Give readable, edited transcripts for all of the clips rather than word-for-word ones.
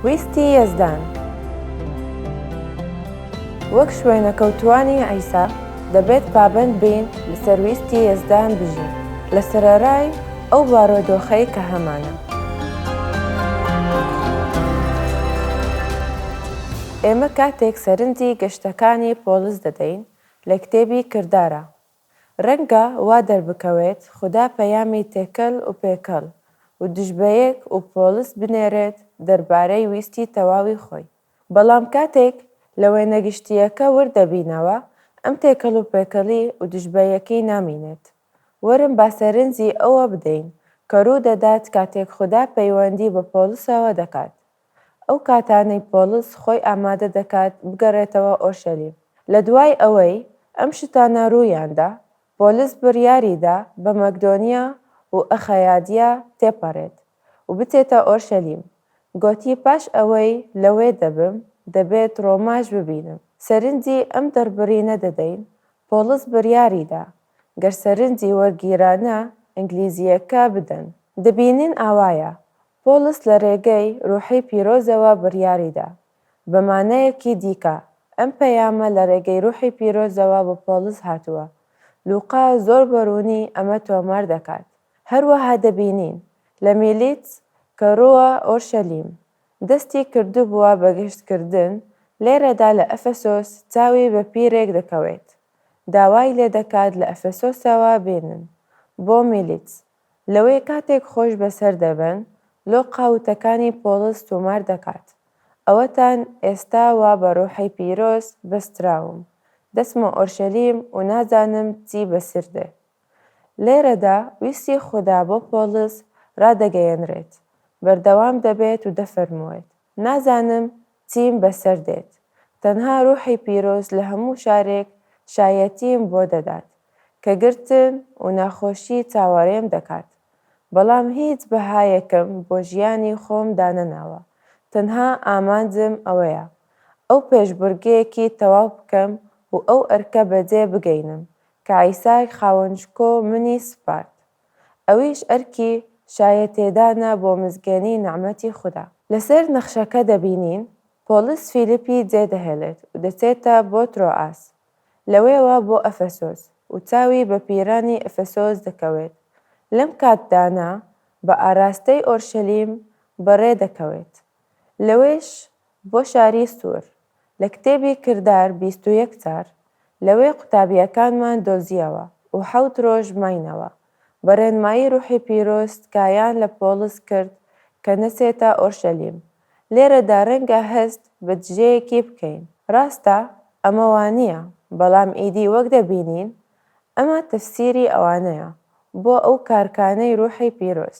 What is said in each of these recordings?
ویستی یەزدان وەک شوێنە کەوتوانی عیسا دەبێت پابەند بین لەسەر ویستی یەزدان بژین لە سەرەڕای ئەو بارودۆخەی کە هەمانە. ئێمە کاتێک سەرنجی گەشتەکانی پۆلس دەدەین لە کتێبی کردارە. ڕەنگە وا دەربکەوێت خوددا پەیامی تێکەڵ و پێکەڵ و دژبەیەک و پۆلس بنێرێت دەربارەی ویستی تەواوی خۆی. بەڵام کاتێک لە وێنە گشتیەکە وردەبینەوە ئەم تێکەڵ و پێکەڵی و دژبەیەکەی نامینێت. وەرن با سەرنجی ئەوە بدەین کە ڕوو دەدات کاتێک خوددا پەیوەندی بە پۆلسەوە دەکات. ئەو کاتانەی پۆلس خۆی ئامادە دەکات بگەڕێتەوە ئۆرشەلیم. لە دوای ئەوەی ئەم شتانە ڕوویاندا، پۆلس بڕیاریدا بە مەکدۆنیا و ئەخەیادیا تێپەڕێت و بچێتە ئۆرشەلیم. گوتی پاش ئەوەی لەوێ دەبم دەبێت ڕۆماش ببینم. سەرنجی ئەم دەربڕینە دەدەین. پۆلس بڕیاریدا گەر سەرنجی وەرگیرانە ئینگلیزیەکە بدەن. دەبینین ئاوایە پۆلس لە ڕێگەی ڕوحی پیرۆزەوە بڕیاریدا. بە مانایەکی دیکە ئەم پەیامە لە ڕێگەی ڕوحی پیرۆزەوە بە پۆلس هاتووە. لوقا زۆر بەڕوونی ئەمە تۆمار دەکات. هەروەها دەبینین لە میلیت کە ڕووە ئۆرشەلیم دەستی کردوبووە بە گەشتکردن. لێرەدا لە ئەفەسۆس چاوی بە پیرێک دەکەوێت. داوای لێ دەکات لە ئەفەسۆسەوە بێنن بۆ میلیت. لەوەی کاتێک خۆش بەسەر دەبن لۆقا وتەکانی پۆلس تۆمار دەکات. ئەوەتان ئێستا وا بە ڕوحی پیرۆز بەستراوم. دەچمە ئۆرشەلیم و نازانم چی بەسەر دێ. لێرەدا ویستی خوددا بۆ پۆلس ڕادەگەیەنرێت. بەردەوام دەبێت و دەفەرموێت نازانم چیم بەسەر دێت. تەنها ڕوحی پیرۆز لە هەموو شارێک شایەتیم بۆ دەدات کە گرتن و ناخۆشی چاوەڕێم دەکات. بەڵام هیچ بەهایەکم بۆ ژیانی خۆم دانەناوە. تەنها ئامانجم ئەوەیە ئەو پێشبڕکێیەکی تەواو بکەم و ئەو ئەرکە بەجێ بگەینم کە عیسای خاوەنشکۆ منی سپارد. ئەویش ئەرکی شایەتێدانە بۆ مزگەنی نەعمەتی خوددا. لەسەر نەخشەکە دەبینین پۆلس فیلیپی جێدەهێڵێت و دەچێتە بۆ ترۆئاس. لەوێوە بۆ ئەفەسۆس و چاوی بە پیرانی ئەفەسۆس دەکەوێت. لەم کاتدانا بە ئاراستەی ئۆرشەلیم بەڕێ دەکەوێت. لەوێش بۆ شاری سوور. لە کتێبی کردار 21 جار لەوێ قوتابیەکانمان دۆزیەوە و 7 ڕۆژ ماینەوە. بەڕێنمایی ڕوحی پیرۆز تکایان لە پۆلس کرد کە نەچێتە ئۆرشەلیم. لێرەدا ڕەنگە هەست بە دژەیەکی بکەین. ڕاستە ئەمە وانییە، بەڵام ئیدی وەک دەبینین ئەمە تەفسیری ئەوانەیە بۆ ئەو کارکانەی ڕوحی پیرۆز.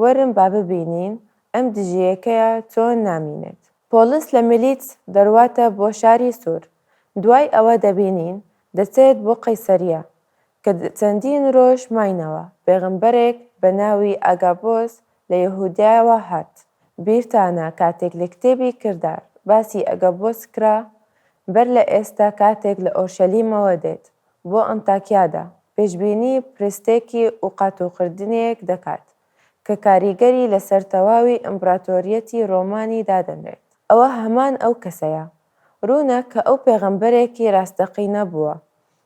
وەرن با ببینین ئەم دژیەکەیە چۆن نامینێت. پۆلس لە میلیت دەڕواتە بۆ شاری سوور. دوای ئەوە دەبینین دەچێت بۆ قەیسەریە کە چەندین ڕۆژ ماینەوە. پێغەمبەرێک بە ناوی ئاگابۆس لە یەهودیاوە هات. بیرتانە کاتێک لە کتێبی کردار باسی ئەگابۆس کرا بەر لە ئێستا کاتێک لە ئۆرشەلیمەوە دێت بۆ ئەنتاکیادا پێشبینی پرستێکی و قاتووقردنێک دەکات کە کاریگەری لەسەر تەواوی ئیمپراتۆریەتی ڕۆمانی دادەنرێت. ئەوە هەمان ئەو کەسەیە. ڕوونە کە ئەو پێغەمبەرێکی ڕاستەقینە بووە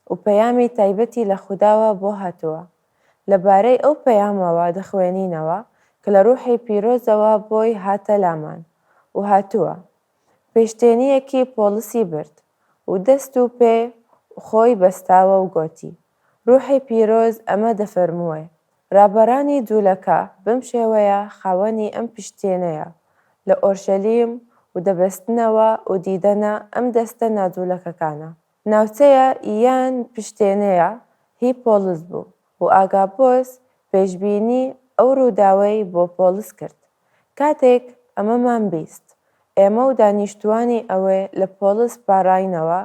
و پەیامی تایبەتی لە خودداوە بۆ هاتووە. لەبارەی ئەو پەیامەوە دەخوێنینەوە کە لە ڕوحی پیرۆزەوە بۆی هاتە لامان و هاتووە. پێشتێنیەکی پۆلسی برد و دەست و پێ خۆی بەستاوە و گوتی ڕوحی پیرۆز ئەمە دەفەرمووێ ڕابەرانی جوولەکە بەم شێوەیە خاوەنی ئەم پشتێنەیە لە ئۆرشەلیم و دەبەستنەوە و دیدەنە ئەم دەستە ناجوولەکەکانە. ناوچەیە یان پشتێنەیە هی پۆلس بوو و ئاگاپۆس پێشبینی ئەو ڕووداوەی بۆ پۆلس کرد. کاتێک ئەمەمان بیست ئێمە و دانیشتوانی ئەوێ لە پۆلس پاڕاینەوە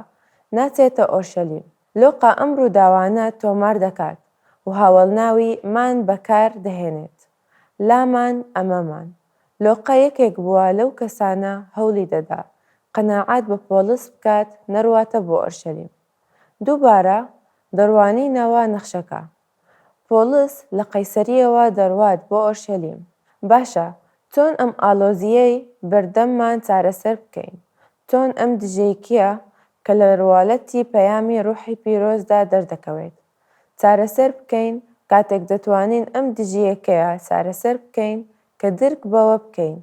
ناچێتە ئۆرشەلیم. لۆقا ئەم ڕووداوانە تۆمار دەکات و هاوڵناوی مان بەکار دەهێنێت. لامان ئەمەمان. لۆقا یەکێک بووە لەو کەسانە هەوڵی دەدا قەناعات بە پۆلس بکات نەڕواتە بۆ ئۆرشەلیم. دووبارە دەڕوانینەوە نەخشەکە. پۆلس لە قەیسەریەوە دەڕوات بۆ ئۆرشەلیم. باشە چۆن ئەم ئاڵۆزیەی بەردەممان چارەسەر بکەین، چۆن ئەم دژەیەکیە کە لە ڕواڵەتی پەیامی ڕوحی پیرۆزدا دەردەکەوێت چارەسەر بکەین کاتێک دەتوانین ئەم دژیەکەیە چارەسەر بکەین کە درک بەوە بکەین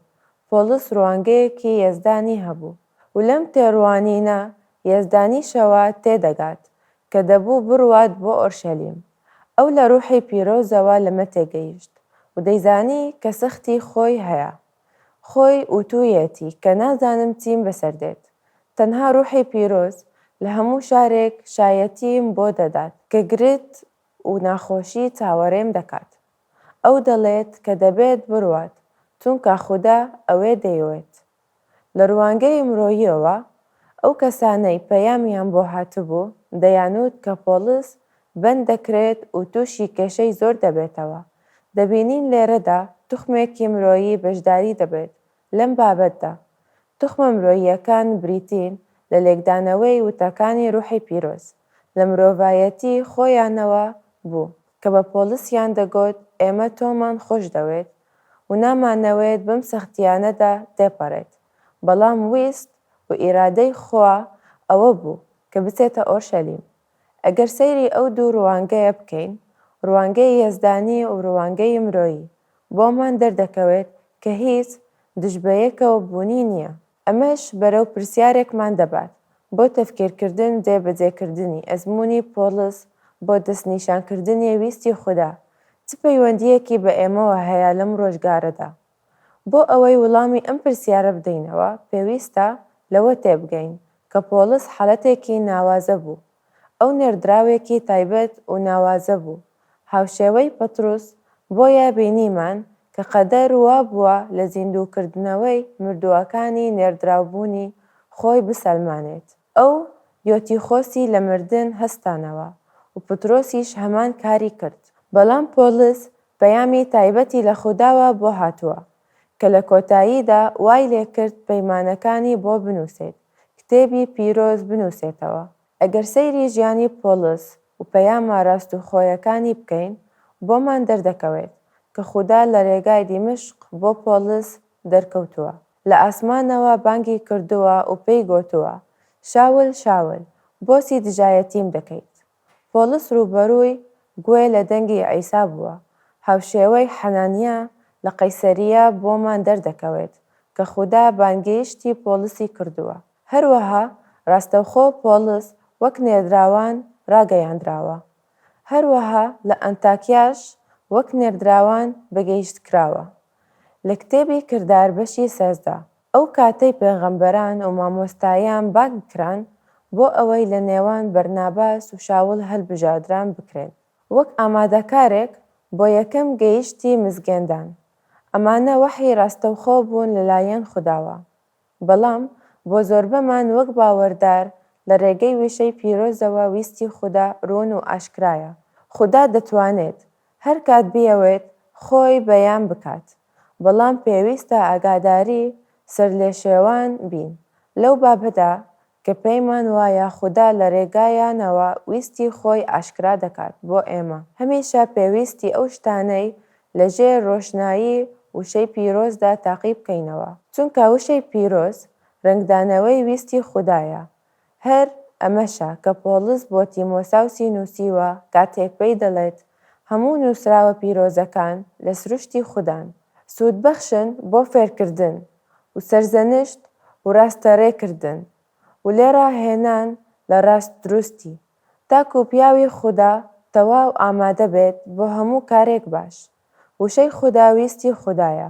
پۆلس ڕوانگەیەکی یەزدانی هەبوو و لەم تێڕوانینە یەزدانیشەوە تێدەگات کە دەبوو بڕوات بۆ ئۆرشەلیم. ئەو لە ڕوحی پیرۆزەوە لەمە تێگەیشت و دەیزانی کە سەختی خۆی هەیە، خۆی ئوتوویەتی کە نازانم چیم بەسەردێت. تەنها ڕوحی پیرۆز لە هەموو شارێک شایەتیم بۆ دەدات کە گرت و ناخۆشی چاوەڕێم دەکات. ئەو دەڵێت کە دەبێت بڕوات چونکە خوددا ئەوێ دەیەوێت. لە ڕوانگەی مرۆییەوە ئەو کەسانەی پەیامیان بۆ هاتبوو دەیانوت کە پۆلس بەند دەکرێت و تووشی کێشەی زۆر دەبێتەوە. دەبینین لێرەدا توخمێکی مرۆیی بەشداری دەبێت لەم بابەتدا. توخمە مرۆییەکان بریتین لە لێکدانەوەی وتەکانی ڕوحی پیرۆز لە مرۆڤایەتی خۆیانەوە بوو کە بە پۆلسیان دەگوت ئێمە تۆمان خۆش دەوێت و نامانەوێت بەم سەختیانەدا تێپەڕێت، بەڵام ویست و ئیرادەی خوا ئەوە بوو کە بچێتە ئۆرشەلیم. ئەگەر سەیری ئەو دوو ڕوانگەیە بکەین، ڕوانگەی یەزدانی و ڕوانگەی مرۆیی، بۆمان دەردەکەوێت کە هیچ دژبەیەکەوە بوونی نییە. ئەمەش بەرەو پرسیارێکمان دەبات بۆ تەفکیرکردن جێبەجێکردنی ئەزموونی پۆلس بۆ دەستنیشانکردنی ویستی خوددا چ پەیوەندیەکی بە ئێمەوە هەیە لەم ڕۆژگارەدا. بۆ ئەوەی وەڵامی ئەم پرسیارە بدەینەوە پێویستە لەوە تێبگەین کە پۆلس حاڵەتێکی ناوازە بوو. ئەو نێردراوێکی تایبەت و ناوازە بوو. هاوشێوەی پەتروس بۆیە بینیمان کە قەدەر وا بووە لە زیندووکردنەوەی مردووەکانی نێردراوبوونی خۆی بسەلمانێت. ئەو یۆتیخۆسی لە مردن هەستانەوە و پترۆسیش هەمان کاری کرد. بەڵام پۆلس پەیامی تایبەتی لە خودداوە بۆ هاتووە کە لە کۆتاییدا وای لێکرد پەیمانەکانی بۆ بنووسێت، کتێبی پیرۆز بنووسێتەوە. ئەگەر سەیری ژیانی پۆلس و پەیامە ڕاستوخۆیەکانی بکەین، بۆمان دەردەکەوێت کە خوددا لە ڕێگای دیمشق بۆ پۆلس دەرکەوتووە. لە ئاسمانەوە بانگی کردووە و پێی گوتووە شاول شاول بۆچی دژایەتیم دەکەیت؟ پۆلس ڕووبەڕووی گوێ لە دەنگی عیسا بووە. هاوشێوەی حەنانیا لە قەیسەریە بۆمان دەردەکەوێت کە خوددا بانگەیشتی پۆلسی کردووە. هەروەها ڕاستەوخۆ پۆلس وەک نێردراوان ڕاگەیاندراوە. هەروەها لە ئەنتاکیاش وەک نێردراوان بەگەیشتکراوە. لە کتێبی کردار بەشی 13 ئەو کاتەی پێغەمبەران و مامۆستایان بانگکران بۆ ئەوەی لە نێوان بەرناباس و شاول هەڵبژاردران بکرێن وەک ئامادەکارێک بۆ یەکەم گەیشتی مزگەندان. ئەمانە وەحی ڕاستەوخۆ بوون لەلایەن خودداوە. بەڵام بۆ زۆربەمان وەک باوەڕدار لە ڕێگەی وشەی پیرۆزەوە ویستی خوددا ڕوون و ئاشکرایە. خوددا دەتوانێت هەر کات بیەوێت خۆی بەیان بکات، بەڵام پێویستە ئاگاداری سەرلێشێوان بین لەو بابەتدا کە پێیمان وایە خوددا لە ڕێگایانەوە ویستی خۆی ئاشکرا دەکات بۆ ئێمە. هەمیشە پێویستی ئەو شتانەی لەژێر ڕۆشنایی وشەی پیرۆزدا تاقی بکەینەوە، چونکە وشەی پیرۆز ڕنگدانەوەی ویستی خوددایە. هەر ئەمەشە کە پۆلس بۆ تیمۆساوسی نووسیوە کاتێک پێی دەڵێت هەموو نووسراوە پیرۆزەکان لە سروشتی خوددان، سوودبەخشن بۆ فێرکردن و سەرزەنشت و ڕاستەڕێکردن و لێرە هێنان لە ڕاست دروستی، تاکو پیاوی خوددا تەواو ئامادە بێت بۆ هەموو کارێک باش. وشەی خوددا ویستی خوددایە،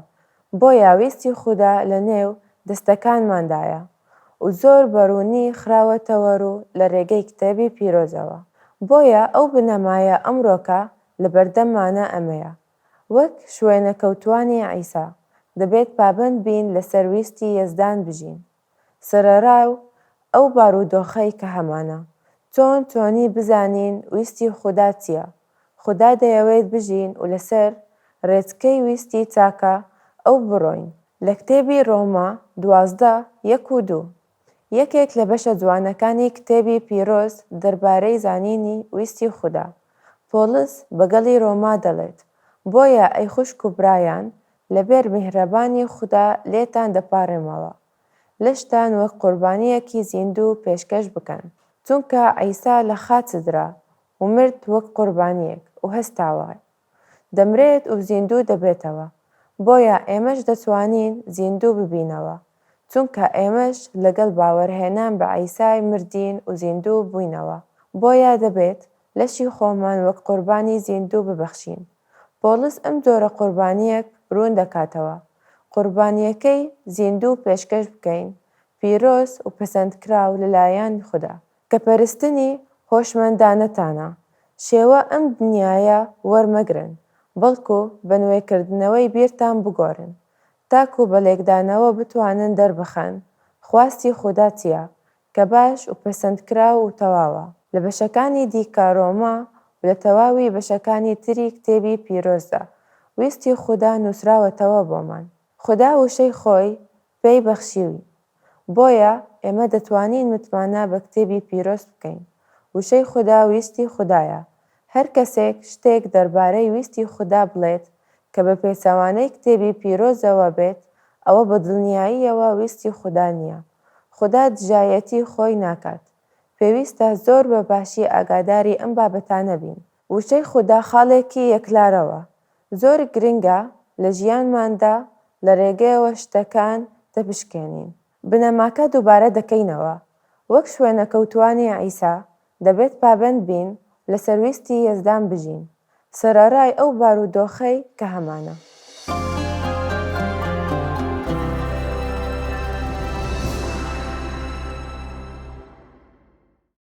بۆیە ویستی خوددا لە نێو دەستەکانماندایە و زۆر بەڕوونی خراوەتەوە ڕوو لە ڕێگەی کتێبی پیرۆزەوە. بۆیە ئەو بنەمایە ئەمڕۆکە لە بەردەممانە ئەمەیە. وەک شوێنە کەوتوانی عیسا دەبێت پابەند بین لەسەر ویستی یەزدان بژین. سەرەڕاو ئەو بارودۆخەی کە هەمانە چۆن تۆنی بزانین ویستی خوددا چییە. خوددا دەیەوێت بژین و لەسەر ڕێچکەی ویستی چاکە ئەو بڕۆین. لە کتێبی ڕۆما 12:1-2 یەکێک لە بەشە جوانەکانی کتێبی پیرۆز دەربارەی زانینی ویستی خوددا. پۆلس بەگەڵی ڕۆما دەڵێت بۆیە ئەی خوشک و برایان لەبێر میهرەبانی خودا لێتان دەپاڕێمەوە لەشتان وەک قوربانیەکی زیندوو پێشکەش بکەن چونکە عیسا لە خاچدرا و مرد وەک قوربانیەک و هەستاوە دەمرێت و زیندوو دەبێتەوە بۆیە ئێمەش دەتوانین زیندوو ببینەوە چونکە ئێمەش لەگەڵ باوەڕهێنان بە عیسای مردین و زیندوو بووینەوە بۆیە دەبێت لەشی خۆمان وەک قوربانی زیندوو ببەخشین پۆلس ئەم جۆرە قوربانیەک ڕوون دەکاتەوە قوربانیەکەی زیندوو پێشکەش بکەین پیرۆز و پەسەندکراو لەلایەن خوددا کە پەرستنی هۆشمەندانەتانە شێوە ئەم دنیایە وەرمەگرن بەڵکو بە نوێکردنەوەی بیرتان بگۆڕن تاکو بە لێکدانەوە بتوانن دەربخەن خواستی خوددا چییە کە باش و پەسەندکراو و تەواوە لە بەشەکانی دیکە ڕۆما و لە تەواوی بەشەکانی تری کتێبی پیرۆزدا ویستی خوددا نووسراوەتەوە بۆمان خوددا وشەی خۆی پێی بەخشیوی بۆیە ئێمە دەتوانین متمانە بە کتێبی پیرۆز بکەین وشەی خوددا ویستی خوددایە هەر کەسێک شتێک دەربارەی ویستی خوددا بڵێت کە بە پێچەوانەی کتێبی پیرۆزەوە بێت ئەوە بە دڵنیاییەوە ویستی خوددا نییە خوددا دژایەتی خۆی ناکات پێویستە زۆر بە باشی ئاگاداری ئەم بابەتانە بین وشەی خوددا خاڵێکی یەکلارەوە زۆر گرنگە لە ژیانماندا لە ڕێگەیەوە شتەکان دەپشکێنین بنەماکە دووبارە دەکەینەوە وەک شوێنە کەوتوانی عیسا دەبێت پابەند بین لەسەر ویستی یەزدان بژین سەرەڕای ئەو بارودۆخەی کە هەمانە